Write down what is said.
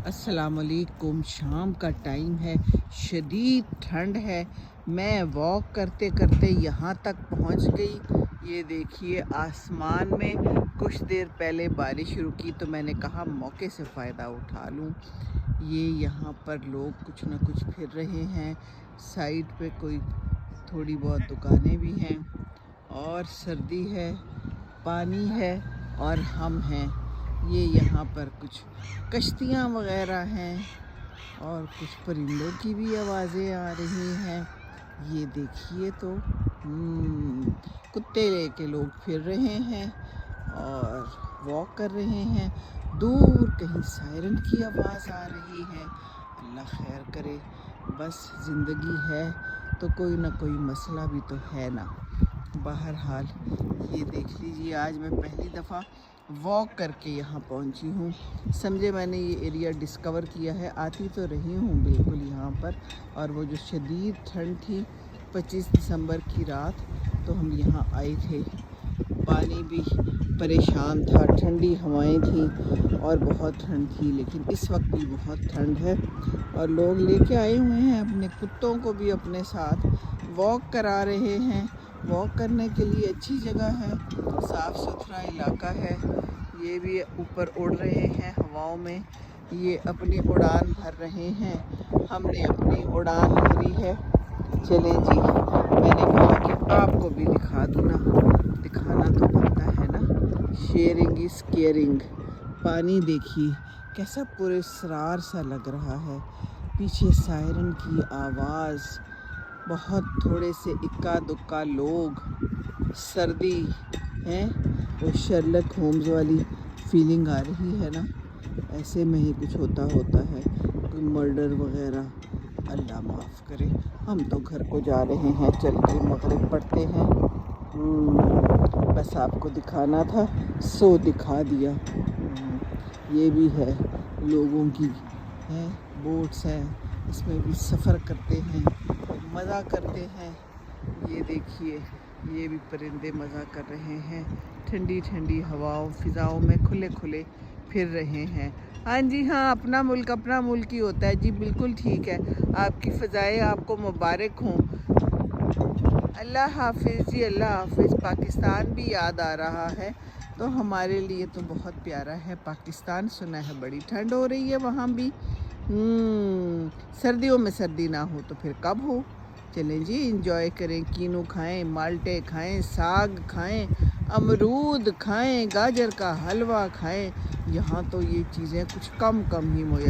अस्सलाम वालेकुम। शाम का टाइम है, शदीद ठंड है। मैं वॉक करते करते यहाँ तक पहुँच गई। ये देखिए आसमान में कुछ देर पहले बारिश रुकी तो मैंने कहा मौके से फ़ायदा उठा लूँ। ये यहाँ पर लोग कुछ ना कुछ फिर रहे हैं। साइड पे कोई थोड़ी बहुत दुकानें भी हैं और सर्दी है, पानी है और हम हैं। ये यहाँ पर कुछ कश्तियाँ वग़ैरह हैं और कुछ परिंदों की भी आवाज़ें आ रही हैं। ये देखिए तो कुत्ते लेके लोग फिर रहे हैं और वॉक कर रहे हैं। दूर कहीं सायरन की आवाज़ आ रही है। अल्लाह खैर करे, बस ज़िंदगी है तो कोई ना कोई मसला भी तो है ना। बहरहाल ये देख लीजिए, आज मैं पहली दफ़ा वॉक करके यहाँ पहुँची हूँ। समझे मैंने ये एरिया डिस्कवर किया है। आती तो रही हूँ बिल्कुल यहाँ पर, और वो जो शदीद ठंड थी 25 दिसंबर की रात, तो हम यहाँ आए थे। पानी भी परेशान था, ठंडी हवाएं थी और बहुत ठंड थी, लेकिन इस वक्त भी बहुत ठंड है। और लोग लेके आए हुए हैं अपने कुत्तों को भी अपने साथ, वॉक करा रहे हैं। वॉक करने के लिए अच्छी जगह है, साफ़ सुथरा इलाका है। ये भी ऊपर उड़ रहे हैं हवाओं में, ये अपनी उड़ान भर रहे हैं। हमने अपनी उड़ान भरी है। चलें जी, मैंने कहा कि आपको भी दिखा दूँ ना, दिखाना तो बनता है ना। Sharing is caring. पानी देखिए कैसा पुरस्रार सा लग रहा है। पीछे सायरन की आवाज़, बहुत थोड़े से इक्का दुक्का लोग, सर्दी है, वो शर्लक होम्स वाली फीलिंग आ रही है ना। ऐसे में ही कुछ होता है, कोई मर्डर वगैरह। अल्लाह माफ़ करे। हम तो घर को जा रहे हैं, चल के मगरिब पढ़ते हैं। बस आपको दिखाना था, सो दिखा दिया। ये भी है, लोगों की है, बोट्स हैं, इसमें भी सफ़र करते हैं, मज़ा करते हैं। ये देखिए, ये भी परिंदे मज़ा कर रहे हैं, ठंडी ठंडी हवाओं फ़िज़ाओं में खुले खुले फिर रहे हैं। हाँ जी हाँ, अपना मुल्क ही होता है जी, बिल्कुल ठीक है। आपकी फ़ज़ाएँ आपको मुबारक हों। अल्लाह हाफ़िज़ जी, अल्लाह हाफ़िज़। पाकिस्तान भी याद आ रहा है, तो हमारे लिए तो बहुत प्यारा है पाकिस्तान। सुना है बड़ी ठंड हो रही है वहाँ भी। सर्दियों में सर्दी ना हो तो फिर कब हो। चलें जी, इंजॉय करें, कीनू खाएं, माल्टे खाएं, साग खाएं, अमरूद खाएं, गाजर का हलवा खाएं। यहाँ तो ये चीज़ें कुछ कम ही मुयस्सर